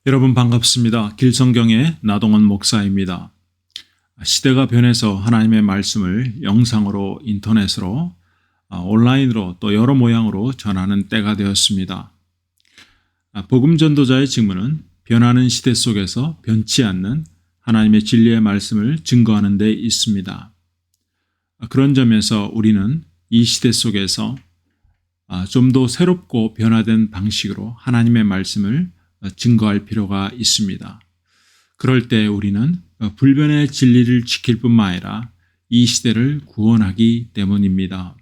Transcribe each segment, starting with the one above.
여러분 반갑습니다. 길성경의 나동원 목사입니다. 시대가 변해서 하나님의 말씀을 영상으로, 인터넷으로, 온라인으로 또 여러 모양으로 전하는 때가 되었습니다. 복음 전도자의 직무는 변하는 시대 속에서 변치 않는 하나님의 진리의 말씀을 증거하는 데 있습니다. 그런 점에서 우리는 이 시대 속에서 좀 더 새롭고 변화된 방식으로 하나님의 말씀을 증거할 필요가 있습니다. 그럴 때 우리는 불변의 진리를 지킬 뿐만 아니라 이 시대를 구원하기 때문입니다.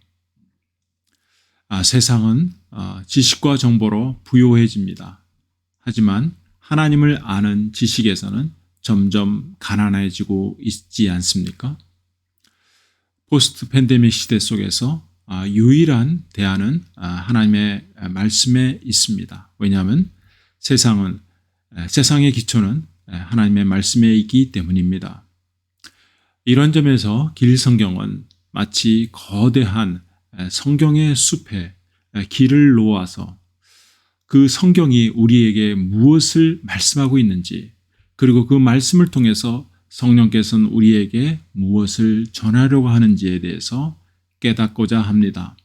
세상은 지식과 정보로 부요해집니다. 하지만 하나님을 아는 지식에서는 점점 가난해지고 있지 않습니까? 포스트 팬데믹 시대 속에서 유일한 대안은 하나님의 말씀에 있습니다. 왜냐하면 세상의 기초는 하나님의 말씀에 있기 때문입니다. 이런 점에서 길성경은 마치 거대한 성경의 숲에 길을 놓아서 그 성경이 우리에게 무엇을 말씀하고 있는지, 그리고 그 말씀을 통해서 성령께서는 우리에게 무엇을 전하려고 하는지에 대해서 깨닫고자 합니다.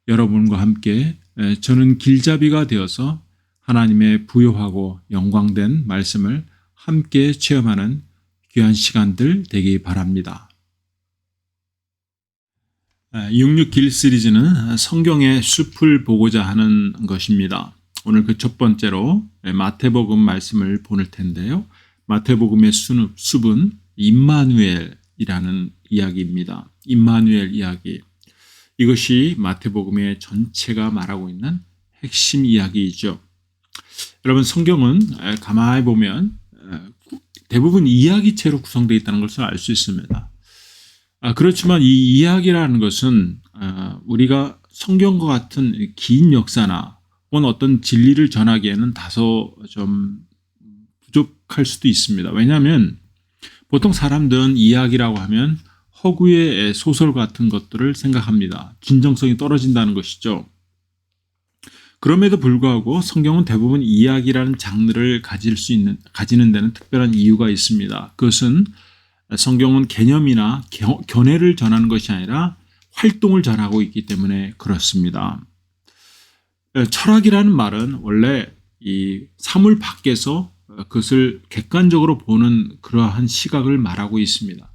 여러분과 함께 저는 길잡이가 되어서 하나님의 부요하고 영광된 말씀을 함께 체험하는 귀한 시간들 되기 바랍니다. 66길 시리즈는 성경의 숲을 보고자 하는 것입니다. 오늘 그 첫 번째로 마태복음 말씀을 보낼 텐데요. 마태복음의 숲은 임마누엘이라는 이야기입니다. 임마누엘 이야기. 이것이 마태복음의 전체가 말하고 있는 핵심 이야기이죠. 여러분, 성경은 가만히 보면 대부분 이야기체로 구성되어 있다는 것을 알 수 있습니다. 그렇지만 이 이야기라는 것은 우리가 성경과 같은 긴 역사나 혹은 어떤 진리를 전하기에는 다소 좀 부족할 수도 있습니다. 왜냐하면 보통 사람들은 이야기라고 하면 허구의 소설 같은 것들을 생각합니다. 진정성이 떨어진다는 것이죠. 그럼에도 불구하고 성경은 대부분 이야기라는 장르를 가지는 데는 특별한 이유가 있습니다. 그것은 성경은 개념이나 견해를 전하는 것이 아니라 활동을 전하고 있기 때문에 그렇습니다. 철학이라는 말은 원래 이 사물 밖에서 그것을 객관적으로 보는 그러한 시각을 말하고 있습니다.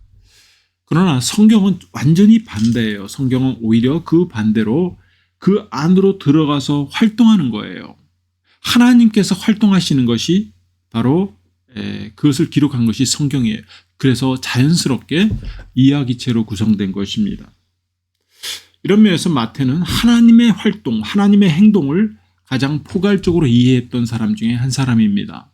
그러나 성경은 완전히 반대예요. 성경은 오히려 그 반대로 그 안으로 들어가서 활동하는 거예요. 하나님께서 활동하시는 것이 바로 그것을 기록한 것이 성경이에요. 그래서 자연스럽게 이야기체로 구성된 것입니다. 이런 면에서 마태는 하나님의 활동, 하나님의 행동을 가장 포괄적으로 이해했던 사람 중에 한 사람입니다.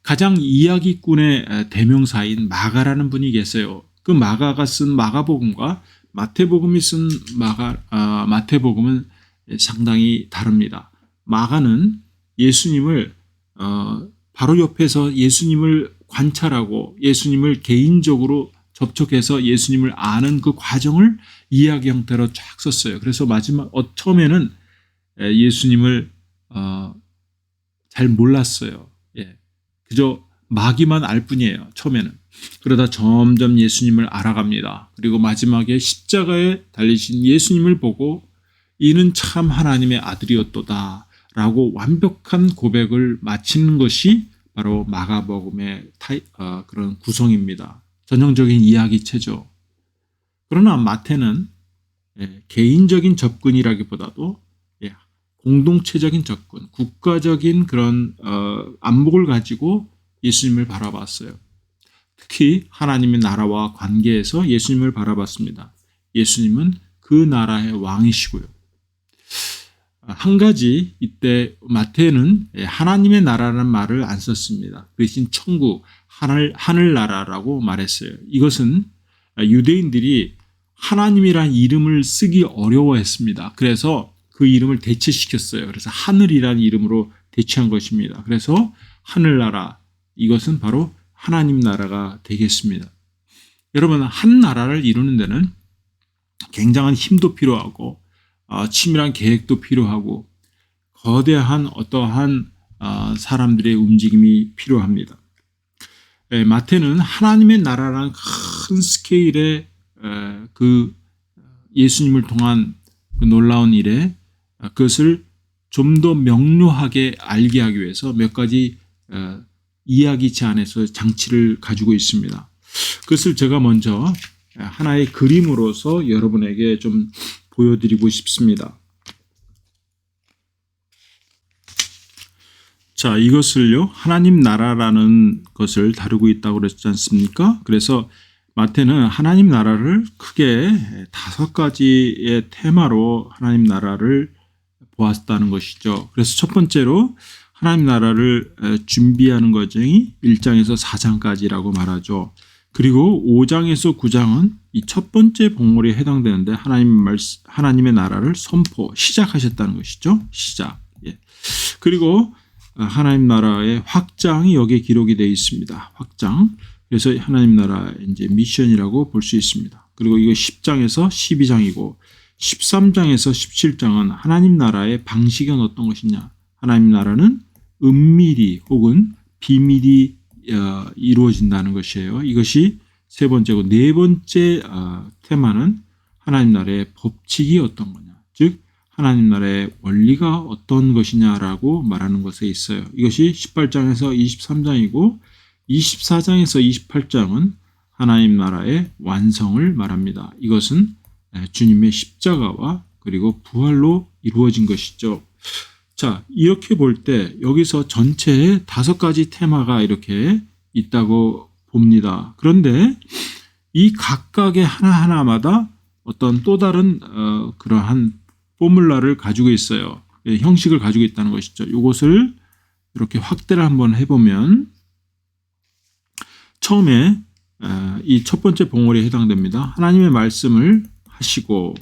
가장 이야기꾼의 대명사인 마가라는 분이 계세요. 그 마가가 쓴 마가복음과 마태복음이 쓴 마태복음은 상당히 다릅니다. 마가는 예수님을 바로 옆에서 예수님을 관찰하고 예수님을 개인적으로 접촉해서 예수님을 아는 그 과정을 이야기 형태로 쫙 썼어요. 그래서 처음에는 예수님을 잘 몰랐어요. 그저 마귀만 알 뿐이에요. 처음에는. 그러다 점점 예수님을 알아갑니다. 그리고 마지막에 십자가에 달리신 예수님을 보고 이는 참 하나님의 아들이었도다 라고 완벽한 고백을 마치는 것이 바로 마가복음의 그런 구성입니다. 전형적인 이야기체죠. 그러나 마태는 개인적인 접근이라기보다도 공동체적인 접근, 국가적인 그런 안목을 가지고 예수님을 바라봤어요. 특히 하나님의 나라와 관계에서 예수님을 바라봤습니다. 예수님은 그 나라의 왕이시고요. 한 가지 이때 마태는 하나님의 나라라는 말을 안 썼습니다. 그 대신 천국, 하늘나라라고 말했어요. 이것은 유대인들이 하나님이란 이름을 쓰기 어려워했습니다. 그래서 그 이름을 대체시켰어요. 그래서 하늘이라는 이름으로 대체한 것입니다. 그래서 하늘나라, 이것은 바로 하나님 나라가 되겠습니다. 여러분, 한 나라를 이루는 데는 굉장한 힘도 필요하고 치밀한 계획도 필요하고 거대한 어떠한 사람들의 움직임이 필요합니다. 마태는 하나님의 나라라는 큰 스케일의 그 예수님을 통한 그 놀라운 일에 그것을 좀 더 명료하게 알게 하기 위해서 몇 가지 이야기 제안에서 장치를 가지고 있습니다. 그것을 제가 먼저 하나의 그림으로서 여러분에게 좀 보여드리고 싶습니다. 자, 이것을요, 하나님 나라라는 것을 다루고 있다고 그랬지 않습니까? 그래서 마태는 하나님 나라를 크게 5가지의 테마로 하나님 나라를 보았다는 것이죠. 그래서 첫 번째로 하나님 나라를 준비하는 과정이 1장에서 4장까지라고 말하죠. 그리고 5장에서 9장은 이 첫 번째 봉오리에 해당되는데 하나님의 나라를 시작하셨다는 것이죠. 시작. 예. 그리고 하나님 나라의 확장이 여기에 기록이 되어 있습니다. 확장. 그래서 하나님 나라의 이제 미션이라고 볼 수 있습니다. 그리고 이거 10장에서 12장이고 13장에서 17장은 하나님 나라의 방식은 어떤 것이냐. 하나님 나라는 은밀히 혹은 비밀이 이루어진다는 것이에요. 이것이 세 번째고, 네 번째 테마는 하나님 나라의 법칙이 어떤 거냐. 즉 하나님 나라의 원리가 어떤 것이냐라고 말하는 것에 있어요. 이것이 18장에서 23장이고 24장에서 28장은 하나님 나라의 완성을 말합니다. 이것은 주님의 십자가와 그리고 부활로 이루어진 것이죠. 자, 이렇게 볼 때 여기서 전체에 5가지 테마가 이렇게 있다고 봅니다. 그런데 이 각각의 하나하나마다 어떤 또 다른 그러한 포뮬라를 가지고 있어요. 형식을 가지고 있다는 것이죠. 이것을 이렇게 확대를 한번 해보면 처음에 이 첫 번째 봉오리에 해당됩니다. 하나님의 말씀을 하시고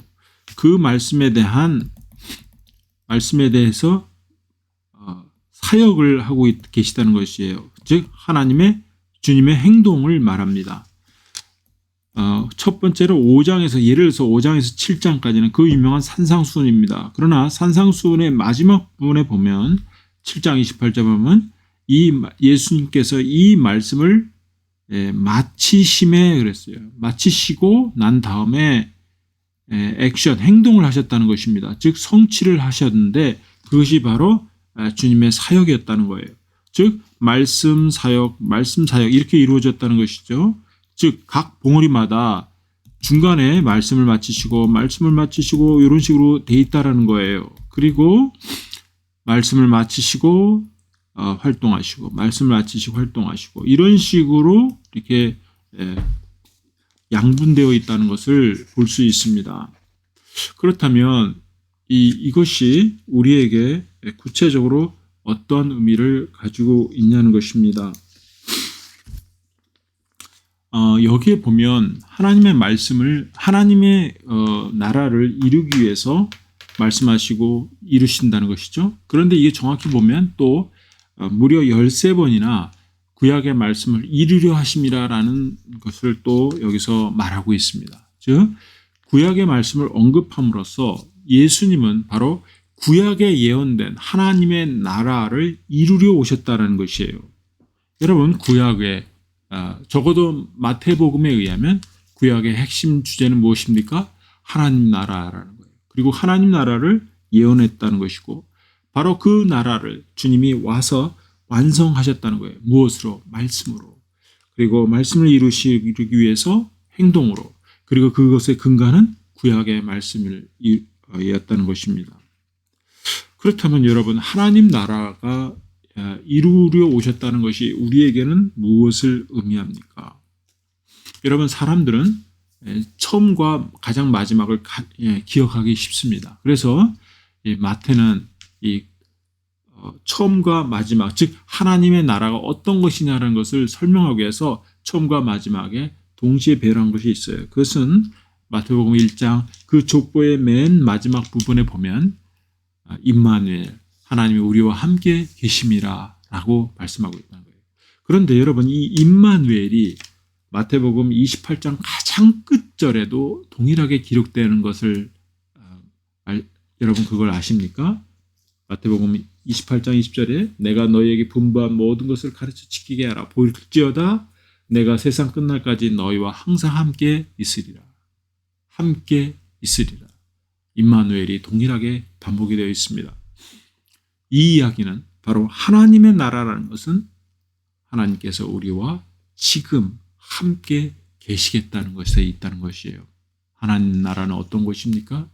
그 말씀에 대해서 사역을 하고 계시다는 것이에요. 즉 주님의 행동을 말합니다. 첫 번째로 5장에서 예를 들어서 5장에서 7장까지는 그 유명한 산상수훈입니다. 그러나 산상수훈의 마지막 부분에 보면 7장 28절 보면 예수님께서 이 말씀을 마치심에 그랬어요. 마치시고 난 다음에 행동을 하셨다는 것입니다. 즉 성취를 하셨는데 그것이 바로 주님의 사역이었다는 거예요. 즉 말씀 사역 이렇게 이루어졌다는 것이죠. 즉 각 봉오리마다 중간에 말씀을 마치시고 이런 식으로 돼 있다라는 거예요. 그리고 말씀을 마치시고 활동하시고 말씀을 마치시고 활동하시고 이런 식으로 이렇게 양분되어 있다는 것을 볼 수 있습니다. 그렇다면 이것이 우리에게 구체적으로 어떤 의미를 가지고 있냐는 것입니다. 여기에 보면 하나님의 말씀을 하나님의 나라를 이루기 위해서 말씀하시고 이루신다는 것이죠. 그런데 이게 정확히 보면 또 무려 13번이나 구약의 말씀을 이루려 하심이라라는 것을 또 여기서 말하고 있습니다. 즉 구약의 말씀을 언급함으로써 예수님은 바로 구약에 예언된 하나님의 나라를 이루려 오셨다는 것이에요. 여러분 구약에 적어도 마태복음에 의하면 구약의 핵심 주제는 무엇입니까? 하나님 나라라는 거예요. 그리고 하나님 나라를 예언했다는 것이고 바로 그 나라를 주님이 와서 완성하셨다는 거예요. 무엇으로? 말씀으로. 그리고 말씀을 이루기 위해서 행동으로. 그리고 그것의 근간은 구약의 말씀이었다는 것입니다. 그렇다면 여러분 하나님 나라가 이루려 오셨다는 것이 우리에게는 무엇을 의미합니까? 여러분 사람들은 처음과 가장 마지막을 기억하기 쉽습니다. 그래서 마태는 처음과 마지막, 즉 하나님의 나라가 어떤 것이냐라는 것을 설명하기 위해서 처음과 마지막에 동시에 배열한 것이 있어요. 그것은 마태복음 1장 그 족보의 맨 마지막 부분에 보면 임마누엘, 하나님이 우리와 함께 계심이라 라고 말씀하고 있다는 거예요. 그런데 여러분 이 임마누엘이 마태복음 28장 가장 끝절에도 동일하게 기록되는 것을 여러분 그걸 아십니까? 마태복음 28장 20절에 내가 너희에게 분부한 모든 것을 가르쳐 지키게 하라. 볼지어다 내가 세상 끝날까지 너희와 항상 함께 있으리라. 함께 있으리라. 임마누엘이 동일하게 반복이 되어 있습니다. 이 이야기는 바로 하나님의 나라라는 것은 하나님께서 우리와 지금 함께 계시겠다는 것에 있다는 것이에요. 하나님 나라는 어떤 것입니까?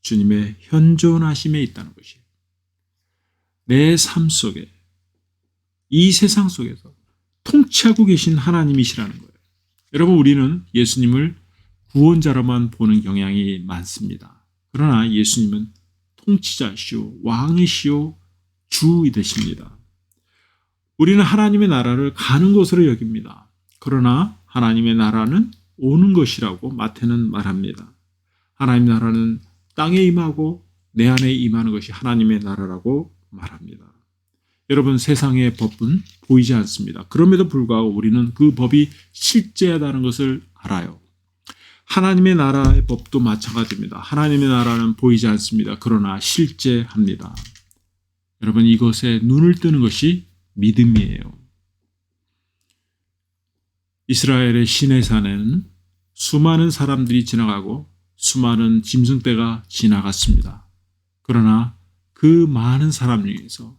주님의 현존하심에 있다는 것이에요. 내 삶 속에, 이 세상 속에서 통치하고 계신 하나님이시라는 거예요. 여러분, 우리는 예수님을 구원자로만 보는 경향이 많습니다. 그러나 예수님은 통치자시오, 왕이시오, 주이되십니다. 우리는 하나님의 나라를 가는 것으로 여깁니다. 그러나 하나님의 나라는 오는 것이라고 마태는 말합니다. 하나님 나라는 땅에 임하고 내 안에 임하는 것이 하나님의 나라라고 말합니다. 여러분, 세상의 법은 보이지 않습니다. 그럼에도 불구하고 우리는 그 법이 실제하다는 것을 알아요. 하나님의 나라의 법도 마찬가지입니다. 하나님의 나라는 보이지 않습니다. 그러나 실제합니다. 여러분, 이것에 눈을 뜨는 것이 믿음이에요. 이스라엘의 시내산에는 수많은 사람들이 지나가고 수많은 짐승떼가 지나갔습니다. 그러나 그 많은 사람 중에서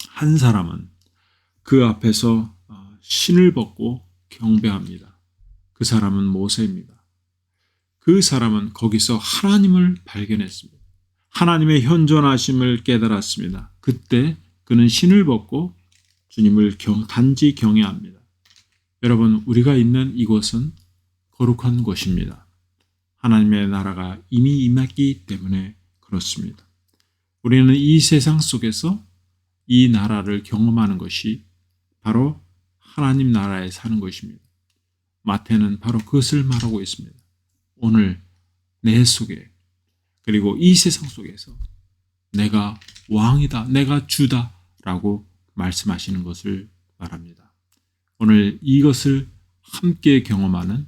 한 사람은 그 앞에서 신을 벗고 경배합니다. 그 사람은 모세입니다. 그 사람은 거기서 하나님을 발견했습니다. 하나님의 현존하심을 깨달았습니다. 그때 그는 신을 벗고 주님을 단지 경외합니다. 여러분, 우리가 있는 이곳은 거룩한 곳입니다. 하나님의 나라가 이미 임했기 때문에 그렇습니다. 우리는 이 세상 속에서 이 나라를 경험하는 것이 바로 하나님 나라에 사는 것입니다. 마태는 바로 그것을 말하고 있습니다. 오늘 내 속에, 그리고 이 세상 속에서 내가 왕이다, 내가 주다 라고 말씀하시는 것을 말합니다. 오늘 이것을 함께 경험하는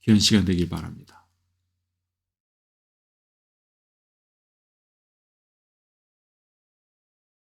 귀한 시간 되길 바랍니다.